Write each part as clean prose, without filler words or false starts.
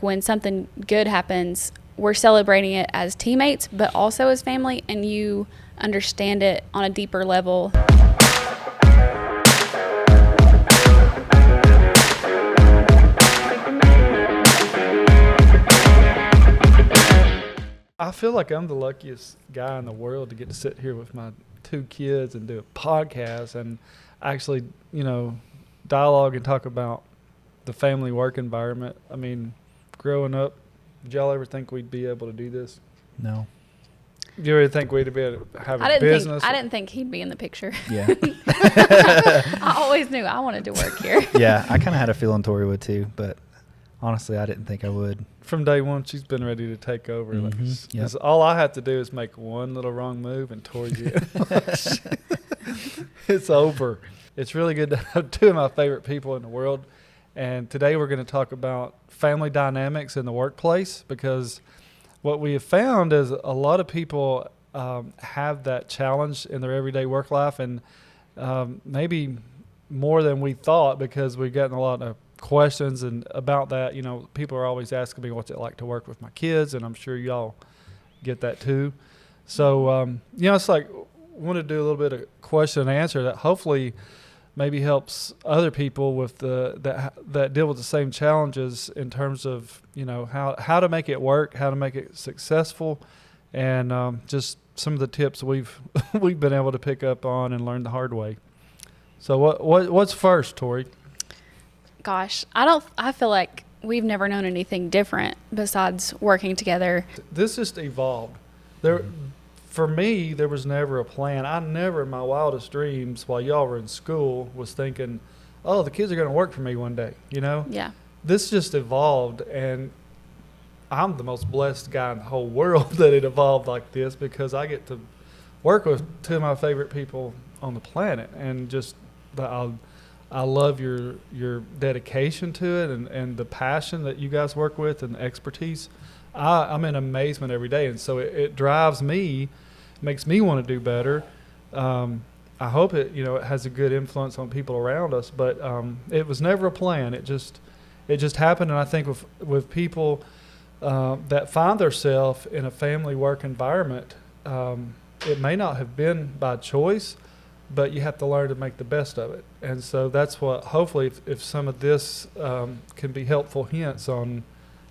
when something good happens, we're celebrating it as teammates, but also as family, and you understand it on a deeper level. I feel like I'm the luckiest guy in the world to get to sit here with my 2 kids and do a podcast and actually, dialogue and talk about the family work environment. I mean, growing up, did y'all ever think we'd be able to do this? No. Did you ever think we'd be able to have a business? I didn't think he'd be in the picture. Yeah. I always knew I wanted to work here. Yeah, I kind of had a feeling Tori would too, but honestly, I didn't think I would. From day one, she's been ready to take over. Mm-hmm. Yep. All I have to do is make one little wrong move and Tori's in. It's over. It's really good to have 2 of my favorite people in the world. And today we're going to talk about family dynamics in the workplace, because what we have found is a lot of people have that challenge in their everyday work life, and maybe more than we thought, because we've gotten a lot of questions and about that. People are always asking me what's it like to work with my kids, and I'm sure y'all get that too. So it's like I want to do a little bit of question and answer that hopefully maybe helps other people with that deal with the same challenges in terms of how to make it work, how to make it successful, and just some of the tips we've been able to pick up on and learn the hard way. So what's first, Tori? Gosh, I feel like we've never known anything different besides working together. This just evolved. For me, there was never a plan. I never in my wildest dreams while y'all were in school was thinking, oh, the kids are going to work for me one day, Yeah. This just evolved, and I'm the most blessed guy in the whole world that it evolved like this, because I get to work with 2 of my favorite people on the planet, and just I love your dedication to it and the passion that you guys work with and the expertise. I'm in amazement every day, and so it drives me, makes me want to do better. I hope it has a good influence on people around us, but it was never a plan. It just happened, and I think with people that find themselves in a family work environment, it may not have been by choice, but you have to learn to make the best of it. And so that's what, hopefully, if some of this can be helpful hints on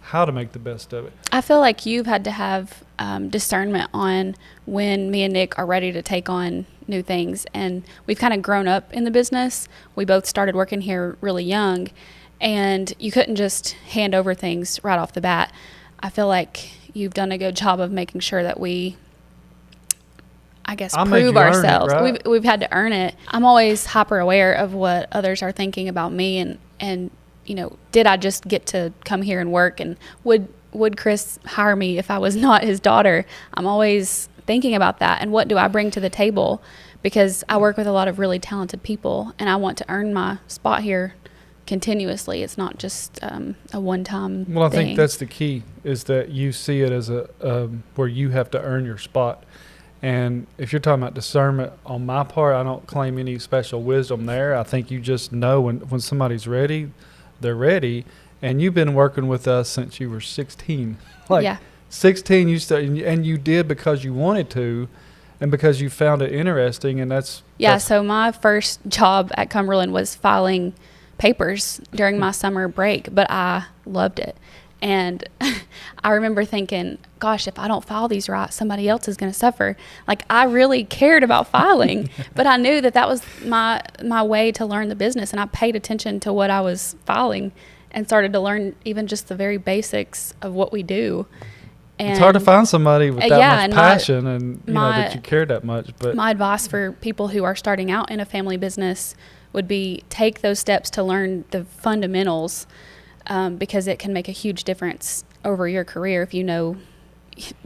how to make the best of it. I feel like you've had to have discernment on when me and Nick are ready to take on new things. And we've kind of grown up in the business. We both started working here really young, and you couldn't just hand over things right off the bat. I feel like you've done a good job of making sure that we, prove ourselves. Right? We've had to earn it. I'm always hyper aware of what others are thinking about me, and did I just get to come here and work, and would Chris hire me if I was not his daughter? I'm always thinking about that, and what do I bring to the table, because I work with a lot of really talented people, and I want to earn my spot here continuously. It's not just a one-time Well, I thing. think that's the key, is that you see it as a where you have to earn your spot. And if you're talking about discernment on my part, I don't claim any special wisdom there. I think you just know when somebody's ready, they're ready. And you've been working with us since you were 16. Yeah. 16, you started, and you did because you wanted to, and because you found it interesting, and that's... Yeah, so my first job at Cumberland was filing papers during my summer break, but I loved it. And I remember thinking, gosh, if I don't file these right, somebody else is going to suffer. Like, I really cared about filing, but I knew that was my way to learn the business. And I paid attention to what I was filing and started to learn even just the very basics of what we do. And it's hard to find somebody with that much passion and that you care that much. But my advice for people who are starting out in a family business would be take those steps to learn the fundamentals, because it can make a huge difference over your career if you know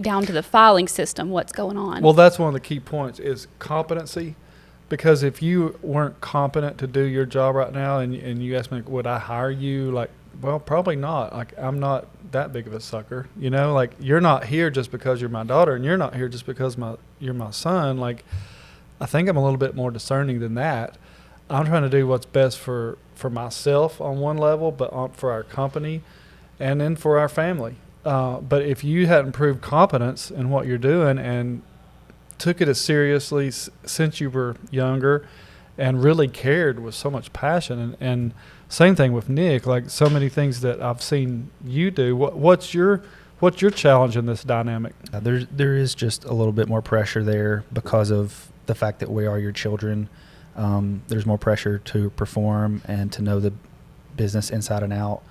down to the filing system what's going on. Well, that's one of the key points is competency, because if you weren't competent to do your job right now and you ask me, would I hire you? Like, well, probably not. Like, I'm not that big of a sucker, like you're not here just because you're my daughter, and you're not here just because you're my son. Like, I think I'm a little bit more discerning than that. I'm trying to do what's best for myself on one level, but for our company. and then for our family. But if you hadn't proved competence in what you're doing and took it as seriously since you were younger and really cared with so much passion, and same thing with Nick, like so many things that I've seen you do. What's your challenge in this dynamic? There is just a little bit more pressure there because of the fact that we are your children. There's more pressure to perform and to know the business inside and out,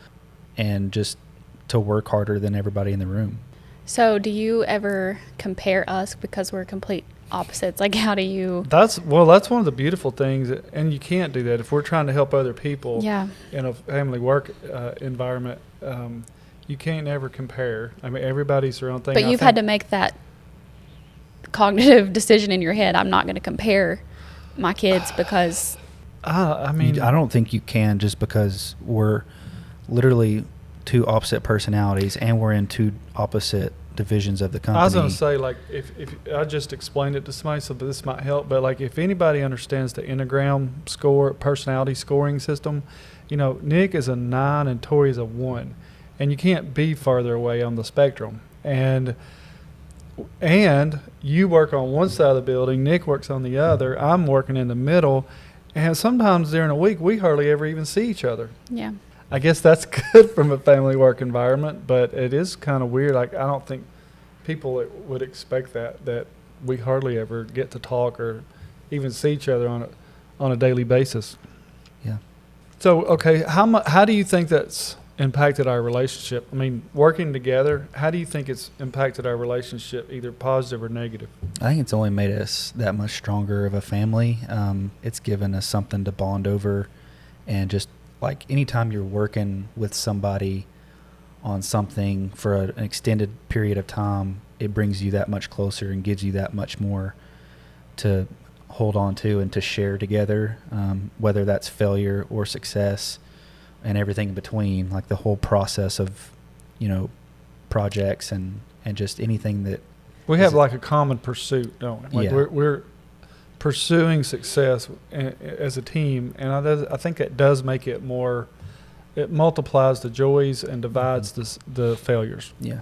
and just to work harder than everybody in the room. So do you ever compare us because we're complete opposites? Like, how do you? That's one of the beautiful things, and you can't do that if we're trying to help other people. Yeah. In a family work environment. You can't ever compare. I mean, everybody's their own thing. But you've had to make that cognitive decision in your head. I'm not going to compare my kids because. I mean, I don't think you can, just because we're literally two opposite personalities and we're in two opposite divisions of the company. I was going to say, like, if I just explained it to somebody, so this might help, but like if anybody understands the Enneagram personality scoring system, Nick is a 9 and Tori is a 1, and you can't be farther away on the spectrum. And you work on one side of the building, Nick works on the other, I'm working in the middle, and sometimes during a week we hardly ever even see each other. Yeah. I guess that's good from a family work environment, but it is kind of weird. Like, I don't think people would expect that we hardly ever get to talk or even see each other on a daily basis. Yeah. So, okay, how do you think that's impacted our relationship? I mean, working together, how do you think it's impacted our relationship, either positive or negative? I think it's only made us that much stronger of a family. It's given us something to bond over, and just like anytime you're working with somebody on something for an extended period of time, it brings you that much closer and gives you that much more to hold on to and to share together, whether that's failure or success and everything in between, like the whole process of, projects and just anything that we have like a common pursuit, don't we? Like, yeah. we're pursuing success as a team, and I think it does make it more. It multiplies the joys and divides the failures. Yeah,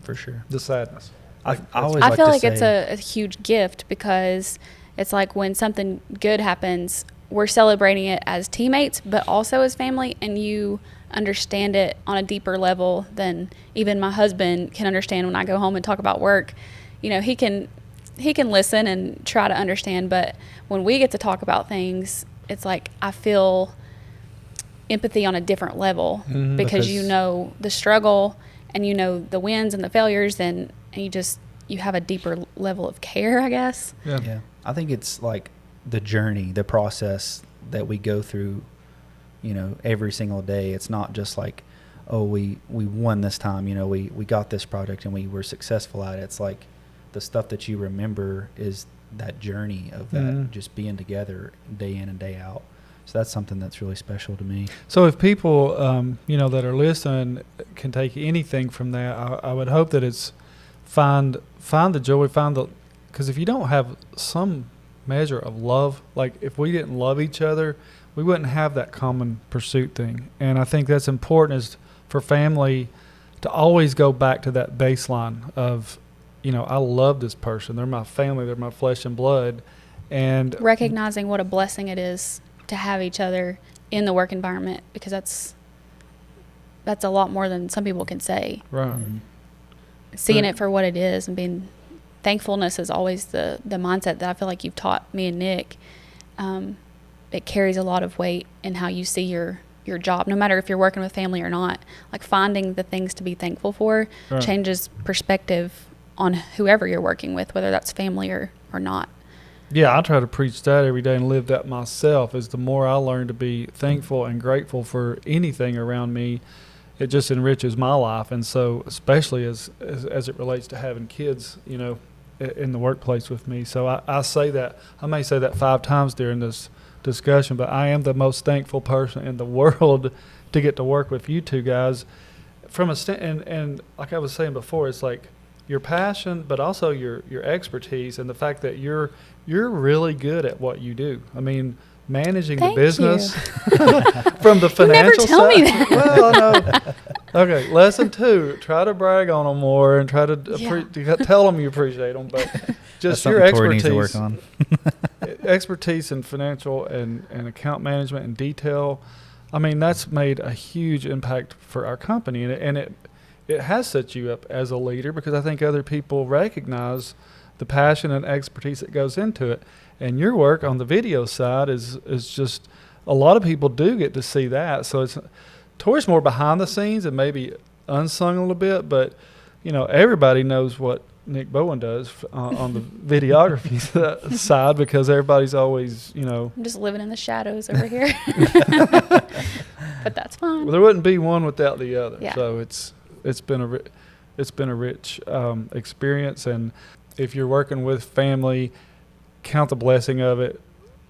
for sure. The sadness. I always I feel to like it's say- a huge gift, because it's like when something good happens, we're celebrating it as teammates, but also as family, and you understand it on a deeper level than even my husband can understand when I go home and talk about work. He can listen and try to understand, but when we get to talk about things, it's like I feel empathy on a different level, because you know the struggle and you know the wins and the failures, and you have a deeper level of care, I guess. Yeah. I think it's like the journey, the process that we go through, every single day. It's not just like, oh, we won this time, we got this project and we were successful at it. It's like the stuff that you remember is that journey of that, just being together day in and day out. So that's something that's really special to me. So if people, that are listening can take anything from that, I would hope that it's find the joy, because if you don't have some measure of love, like if we didn't love each other, we wouldn't have that common pursuit thing. And I think that's important, is for family to always go back to that baseline of, I love this person. They're my family. They're my flesh and blood. And recognizing what a blessing it is to have each other in the work environment, because that's a lot more than some people can say. Right. Mm-hmm. Seeing it for what it is and being thankfulness is always the mindset that I feel like you've taught me and Nick. It carries a lot of weight in how you see your job, no matter if you're working with family or not. Like, finding the things to be thankful for changes perspective on whoever you're working with, whether that's family or not. Yeah, I try to preach that every day and live that myself. Is the more I learn to be thankful and grateful for anything around me, it just enriches my life. And so, especially as it relates to having kids, in the workplace with me. So I say that, I may say that 5 times during this discussion, but I am the most thankful person in the world to get to work with you two guys. From and like I was saying before, it's like your passion, but also your expertise, and the fact that you're really good at what you do. I mean, managing Thank the business you. from the financial never tell side. me that. Well, Okay, lesson 2: try to brag on them more and try to tell them you appreciate them. But just That's your something Tori expertise, needs to work on. expertise in financial and account management and detail. I mean, that's made a huge impact for our company, and it has set you up as a leader, because I think other people recognize the passion and expertise that goes into it. And your work on the video side is just, a lot of people do get to see that. So it's Tori's more behind the scenes and maybe unsung a little bit, but everybody knows what Nick Bowen does on the videography side, because everybody's always I'm just living in the shadows over here. But that's fine. Well, there wouldn't be one without the other. Yeah. So it's been a rich experience. And if you're working with family, count the blessing of it.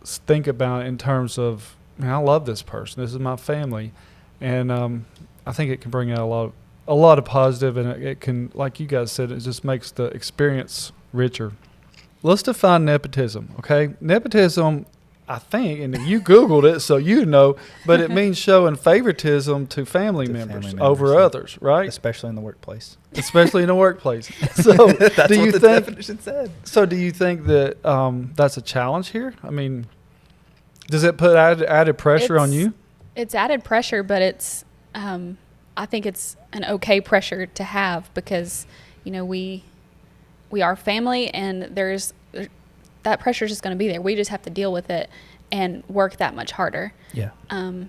Think about it in terms of, man, I love this person. This is my family, and I think it can bring out a lot of positive, and it can, like you guys said, it just makes the experience richer. Let's define nepotism. Okay, nepotism, I think, and you Googled it, so but it means showing favoritism to family members over others, right? Especially in the workplace. Especially in the workplace. So, That's do you what the think? definition said. So, do you think that that's a challenge here? I mean, does it put added pressure on you? It's added pressure, but it's I think it's an okay pressure to have, because we are family, and there's that pressure is just going to be there. We just have to deal with it and work that much harder. Yeah. I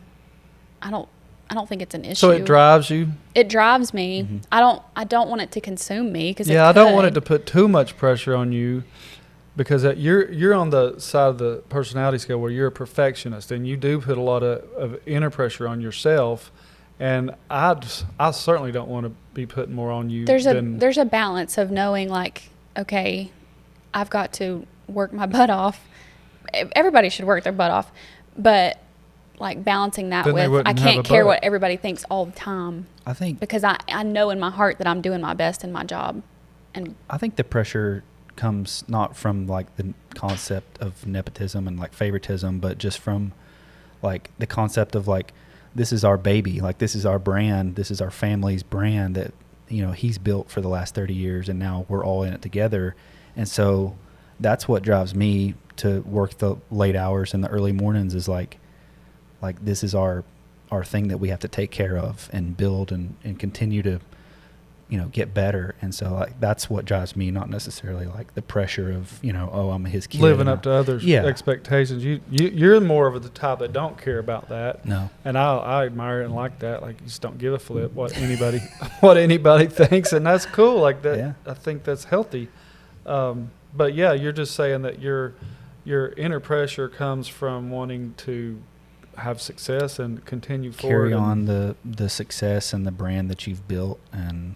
don't think it's an issue. So it drives you? It drives me. Mm-hmm. I don't want it to consume me, because I don't want it to put too much pressure on you, because you're on the side of the personality scale where you're a perfectionist, and you do put a lot of inner pressure on yourself. And I certainly don't want to be putting more on you. There's a balance of knowing, like, okay, I've got to work my butt off. Everybody should work their butt off, but like balancing that with, I can't care what everybody thinks all the time. I think, because I know in my heart that I'm doing my best in my job. And I think the pressure comes not from like the concept of nepotism and like favoritism, but just from like the concept of like, this is our baby, like this is our brand, this is our family's brand that he's built for the last 30 years, and now we're all in it together. And so that's what drives me to work the late hours and the early mornings, is like this is our thing that we have to take care of and build and continue to get better. And so like that's what drives me, not necessarily like the pressure of I'm his kid, living up to others' expectations. You're more of the type that don't care about that. No. And I admire it and like that. Like, you just don't give a flip what anybody thinks, and that's cool. Like that. Yeah. I think that's healthy. But yeah, you're just saying that your inner pressure comes from wanting to have success and continue forward. Carry on the success and the brand that you've built and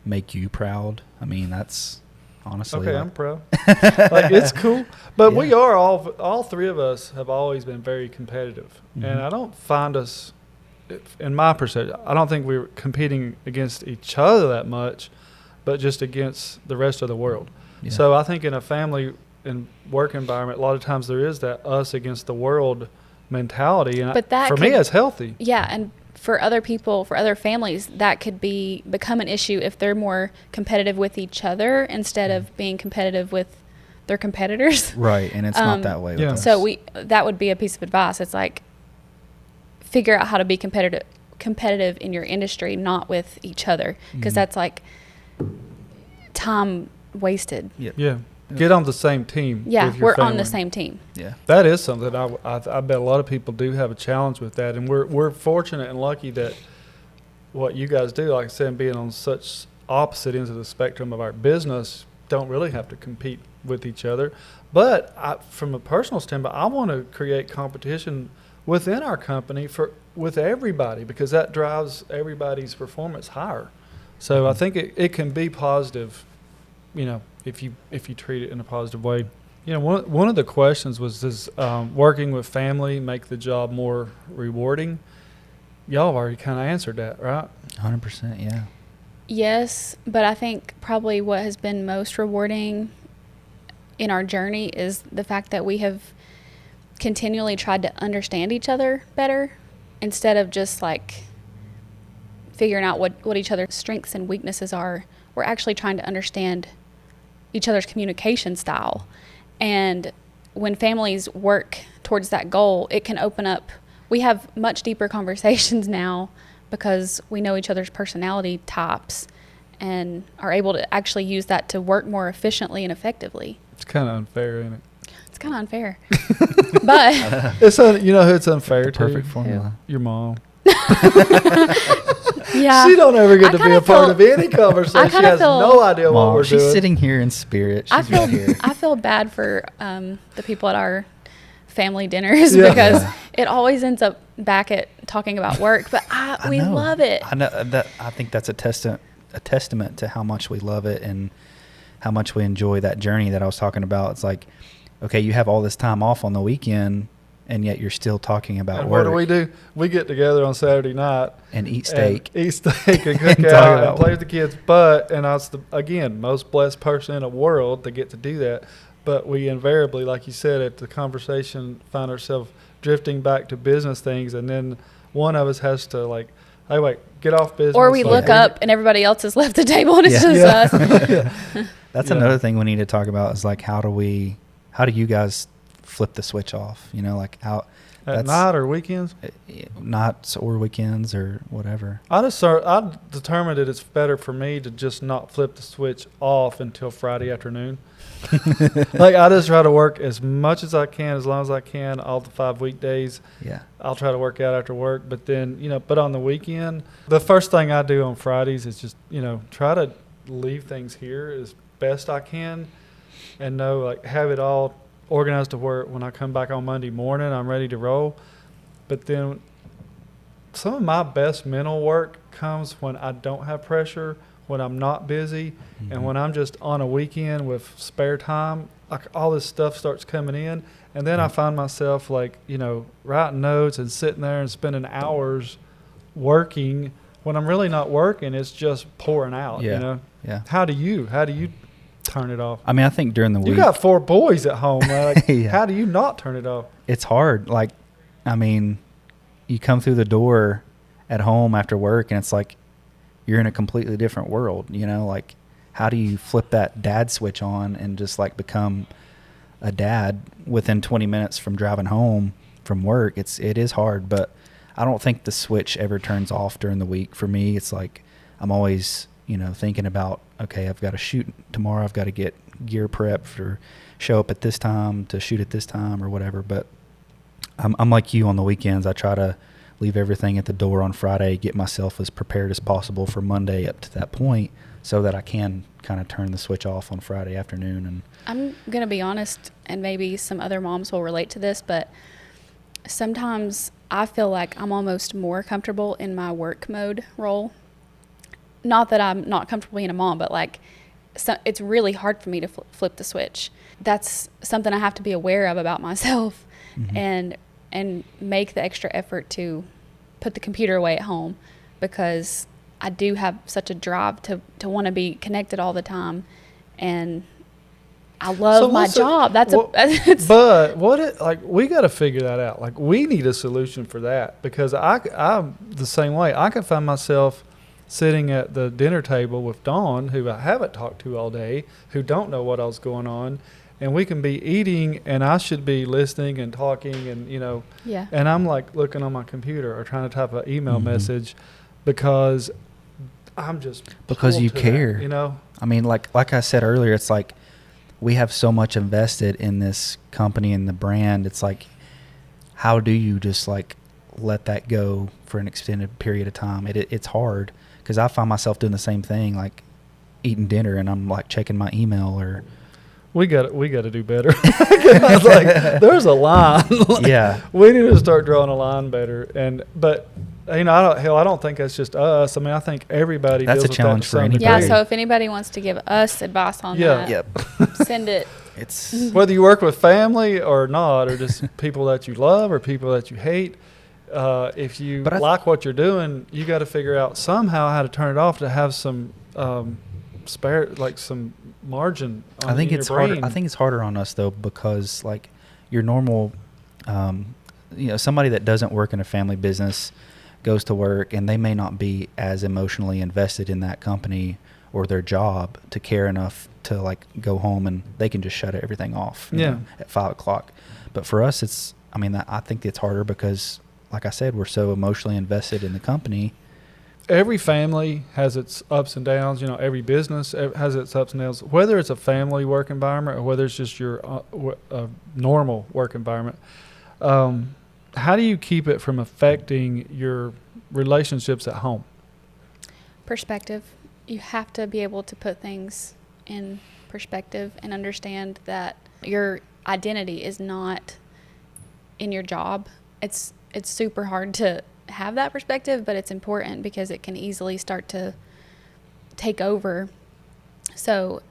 make you proud. I mean, that's honestly. Okay, I'm proud. Like, it's cool. But we are all three of us have always been very competitive. Mm-hmm. And I don't find us, in my perception, I don't think we're competing against each other that much, but just against the rest of the world. Yeah. So I think in a family and work environment, a lot of times there is that us against the world mentality. And for me, it's healthy. Yeah, and for other people, for other families, that could become an issue if they're more competitive with each other instead of being competitive with their competitors. Right, and it's not that way with us. So that would be a piece of advice. It's like, figure out how to be competitive in your industry, not with each other, because that's like time wasted. Yep. Yeah. Get on the same team. Yeah, with your we're on family. the same team. Yeah. That is something I bet a lot of people do have a challenge with that, and we're fortunate and lucky that what you guys do, like I said, being on such opposite ends of the spectrum of our business, don't really have to compete with each other. But from a personal standpoint, I want to create competition within our company with everybody, because that drives everybody's performance higher. So I think it can be positive, if you treat it in a positive way. One of the questions was, does working with family make the job more rewarding? Y'all have already kind of answered that, right? 100%, yeah. Yes, but I think probably what has been most rewarding in our journey is the fact that we have continually tried to understand each other better, instead of just like figuring out what each other's strengths and weaknesses are. We're actually trying to understand each other's communication style. And when families work towards that goal, it can open up. We have much deeper conversations now because we know each other's personality types and are able to actually use that to work more efficiently and effectively. It's kind of unfair, isn't it? It's kind of unfair. But It's you know who it's unfair to? Perfect formula. Your mom. yeah, She don't ever get I to be kinda a part feel- of any conversation. She kinda has feel- no idea what Mom, we're she's doing. sitting here in spirit. She's right here. I feel bad for the people at our family dinners Yeah. because Yeah. it always ends up back at talking about work. But we know. love it. I know that. I think that's a testament to how much we love it and how much we enjoy that journey that I was talking about. It's like, okay, you have all this time off on the weekend, and yet you're still talking about And work. what do? We get together on Saturday night And eat steak. and eat steak and cook And talk out about and play work. with the kids. But and I was again most blessed person in the world to get to do that. But we invariably, like you said, at the conversation, find ourselves drifting back to business things, and then one of us has to like, hey, wait, get off business. Or we like, look up and everybody else has left the table and it's Yeah. just us. Yeah. That's Yeah. another thing we need to talk about is like, how do you guys flip the switch off? You know, like how At night or weekends. nights or weekends or whatever. I determined that it's better for me to just not flip the switch off until Friday afternoon. Like I just try to work as much as I can, as long as I can, all the 5 weekdays. Yeah. I'll try to work out after work, but then, but on the weekend, the first thing I do on Fridays is just, try to leave things here as best I can and have it all organized to where when I come back on Monday morning, I'm ready to roll. But then some of my best mental work comes when I don't have pressure, when I'm not busy, and when I'm just on a weekend with spare time. Like all this stuff starts coming in, and then I find myself writing notes and sitting there and spending hours working when I'm really not working. It's just pouring out. Yeah. Yeah. How do you turn it off? I mean, I think during the You week, got 4 boys at home. Like, Yeah. How do you not turn it off? it's hard. Like, I mean, you come through the door at home after work and it's like you're in a completely different world, like how do you flip that dad switch on and just like become a dad within 20 minutes from driving home from work? It is hard, but I don't think the switch ever turns off during the week. For me, it's like I'm always, thinking about, okay, I've got to shoot tomorrow. I've got to get gear prepped or show up at this time to shoot at this time or whatever. But I'm like you on the weekends. I try to leave everything at the door on Friday, get myself as prepared as possible for Monday up to that point so that I can kind of turn the switch off on Friday afternoon. And I'm going to be honest, and maybe some other moms will relate to this, but sometimes I feel like I'm almost more comfortable in my work mode role. Not that I'm not comfortable being a mom, but it's really hard for me to flip the switch. That's something I have to be aware of about myself, and make the extra effort to put the computer away at home, because I do have such a drive to want to be connected all the time, and I love my job. But we got to figure that out. Like we need a solution for that, because I'm the same way. I can find myself sitting at the dinner table with Dawn, who I haven't talked to all day, who don't know what else going on, and we can be eating, and I should be listening and talking, and Yeah. and I'm like looking on my computer or trying to type an email message, because I'm just because pulled you to that, care. I mean, like I said earlier, it's like we have so much invested in this company and the brand. It's like, how do you just like let that go for an extended period of time? It's hard, because I find myself doing the same thing, like eating dinner and I'm like checking my email or. We got to do better. I was like, there's a line. Yeah. We need to start drawing a line better. But I don't think that's just us. I mean, I think everybody. That's deals a with challenge that to for some anybody. Yeah, degree. so if anybody wants to give us advice on that, Yep. send it. It's Whether you work with family or not, or just people that you love or people that you hate, if you like what you're doing, you got to figure out somehow how to turn it off to have some spare, like some margin. I think it's harder. brain. I think it's harder on us though, because like your normal, somebody that doesn't work in a family business goes to work, and they may not be as emotionally invested in that company or their job to care enough to like go home and they can just shut everything off at 5 o'clock. But for us, I think it's harder because, like I said, we're so emotionally invested in the company. Every family has its ups and downs. Every business has its ups and downs, whether it's a family work environment or whether it's just your normal work environment. How do you keep it from affecting your relationships at home? Perspective. You have to be able to put things in perspective and understand that your identity is not in your job. It's super hard to have that perspective, but it's important because it can easily start to take over. So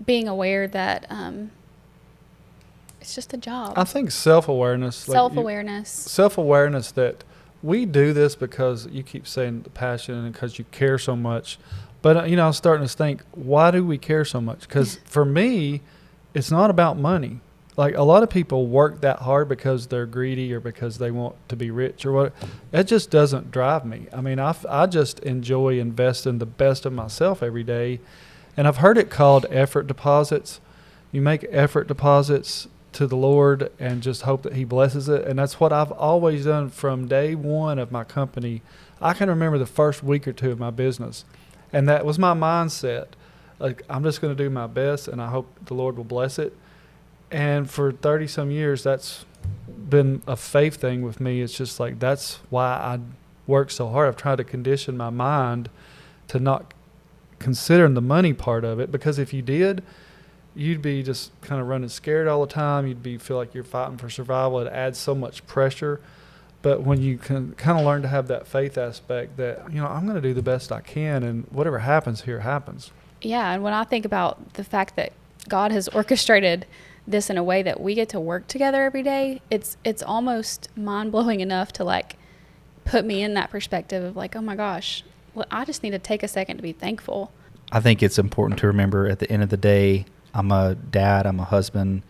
being aware that it's just a job. I think self-awareness. Self-awareness that we do this because you keep saying the passion and because you care so much. But, I was starting to think, why do we care so much? Because for me, it's not about money. Like, a lot of people work that hard because they're greedy or because they want to be rich or what. It just doesn't drive me. I just enjoy investing the best of myself every day. And I've heard it called effort deposits. You make effort deposits to the Lord and just hope that he blesses it. And that's what I've always done from day one of my company. I can remember the first week or two of my business. And that was my mindset. Like, I'm just going to do my best and I hope the Lord will bless it. And for 30 some years, that's been a faith thing with me. It's just like, that's why I work so hard. I've tried to condition my mind to not consider the money part of it, because if you did, you'd be just kind of running scared all the time. You'd feel like you're fighting for survival. It adds so much pressure. But when you can kind of learn to have that faith aspect that, I'm going to do the best I can and whatever happens here happens. Yeah. And when I think about the fact that God has orchestrated this in a way that we get to work together every day, it's almost mind-blowing enough to like put me in that perspective of like, oh my gosh, well, I just need to take a second to be thankful. I think it's important to remember at the end of the day, I'm a dad, I'm a husband,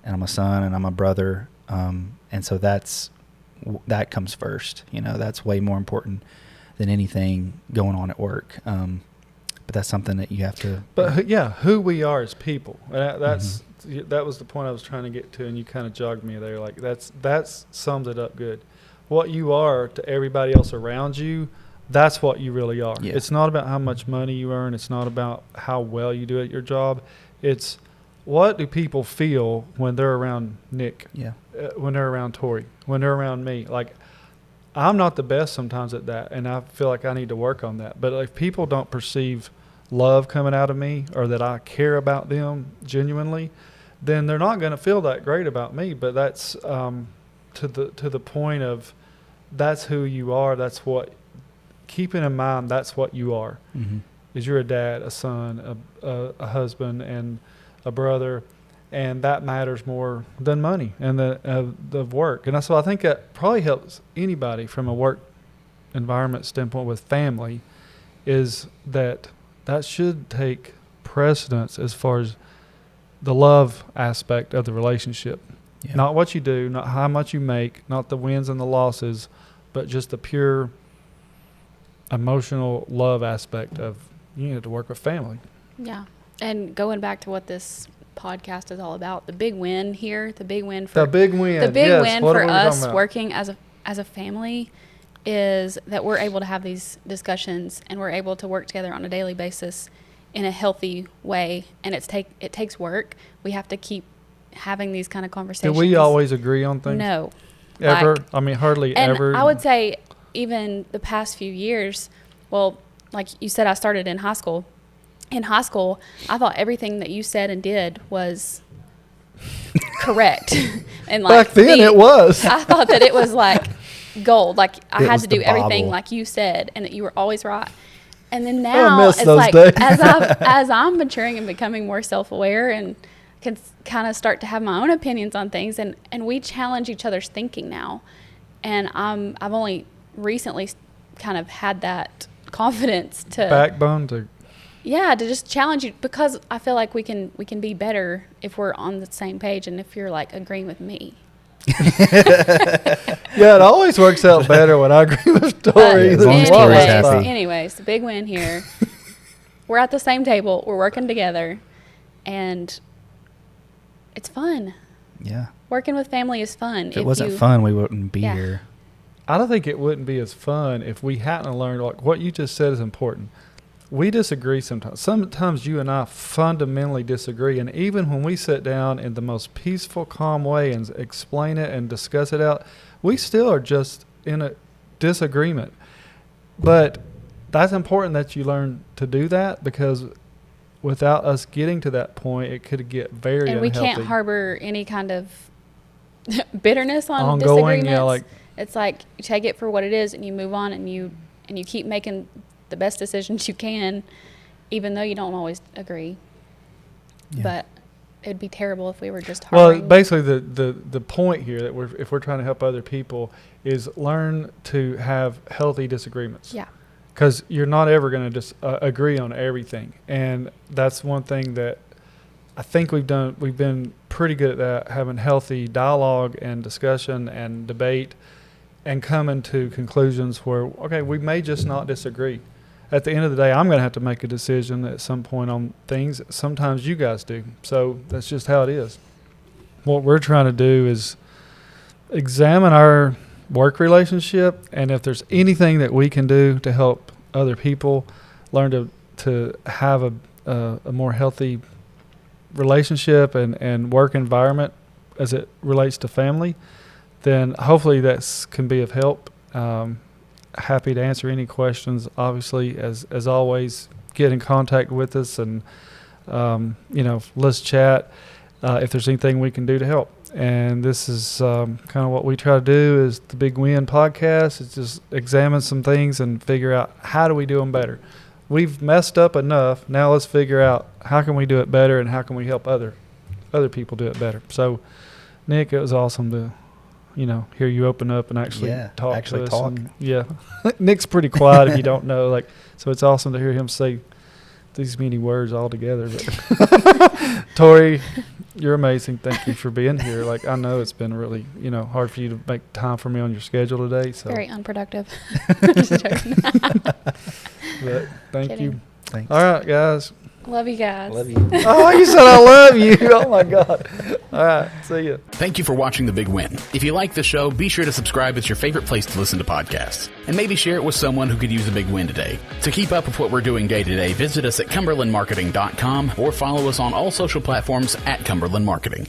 and I'm a son, and I'm a brother. And so that comes first. That's way more important than anything going on at work. But that's something that you have to. But yeah, who we are as people. That was the point I was trying to get to, and you kind of jogged me there. Like that's sums it up good. What you are to everybody else around you, that's what you really are. Yeah. It's not about how much money you earn. It's not about how well you do at your job. It's what do people feel when they're around Nick? Yeah. When they're around Tori? When they're around me? Like, I'm not the best sometimes at that, and I feel like I need to work on that. But if people don't perceive love coming out of me or that I care about them genuinely, then they're not going to feel that great about me. But that's to the point of that's who you are. That's what, keeping in mind, that's what you are. Mm-hmm. Is you're a dad, a son, a husband, and a brother, and that matters more than money and the work. And so I think that probably helps anybody from a work environment standpoint with family, is that should take precedence as far as the love aspect of the relationship. Yeah. Not what you do, not how much you make, not the wins and the losses, but just the pure emotional love aspect of you need to work with family. Yeah. And going back to what this podcast is all about, the big win here, the big win for us working as a family is that we're able to have these discussions and we're able to work together on a daily basis in a healthy way. And it takes work. We have to keep having these kind of conversations. Do we always agree on things? No. Ever? Hardly and ever. I would say even the past few years, well, like you said, I started in high school. In high school, I thought everything that you said and did was correct. And like back then it was. I thought that it was like gold. Like I had to do everything Bible. like you said and that you were always right. And then now it's those like days. as I'm maturing and becoming more self-aware and can kind of start to have my own opinions on things and we challenge each other's thinking now. And I've only recently kind of had that confidence to backbone to just challenge you, because I feel like we can be better if we're on the same page and if you're like agreeing with me. Yeah, it always works out better when I agree with Tori. As long as Tori's happy. Anyways, the big win here. We're at the same table. We're working together, and it's fun. Yeah. Working with family is fun. If it wasn't fun, we wouldn't be here. I don't think it wouldn't be as fun if we hadn't learned, like what you just said is important. We disagree sometimes. Sometimes you and I fundamentally disagree. And even when we sit down in the most peaceful, calm way and explain it and discuss it out, we still are just in a disagreement. But that's important that you learn to do that, because without us getting to that point, it could get very and we unhealthy. can't harbor any kind of bitterness on Ongoing, disagreements. yeah, like it's like you take it for what it is, and you move on, and you keep making the best decisions you can, even though you don't always agree. Yeah. But it'd be terrible if we were just well, harboring. basically the point here that if we're trying to help other people is learn to have healthy disagreements. Yeah. Because you're not ever going to just agree on everything, and that's one thing that I think we've done. We've been pretty good at that, having healthy dialogue and discussion and debate, and coming to conclusions where, okay, we may just not disagree. At the end of the day, I'm going to have to make a decision at some point on things. Sometimes you guys do. So that's just how it is. What we're trying to do is examine our work relationship, and if there's anything that we can do to help other people learn to have a more healthy relationship and work environment as it relates to family, then hopefully that can be of help. Happy to answer any questions. Obviously, as always, get in contact with us, and let's chat if there's anything we can do to help. And this is kind of what we try to do is the Big Win podcast. It's just examine some things and figure out how do we do them better. We've messed up enough. Now let's figure out how can we do it better, and how can we help other people do it better. So, Nick, it was awesome to hear you open up and actually talk to us. And, yeah. Nick's pretty quiet if you don't know. So it's awesome to hear him say these many words all together. But Tori, you're amazing. Thank you for being here. I know it's been really, hard for you to make time for me on your schedule today. So Very unproductive. But thank Kidding. you. Thanks. All right, guys. Love you guys. Love you. Oh, you said I love you. Oh, my God. All right. See you. Thank you for watching The Big Win. If you like the show, be sure to subscribe. It's your favorite place to listen to podcasts. And maybe share it with someone who could use a big win today. To keep up with what we're doing day to day, visit us at cumberlandmarketing.com or follow us on all social platforms at Cumberland Marketing.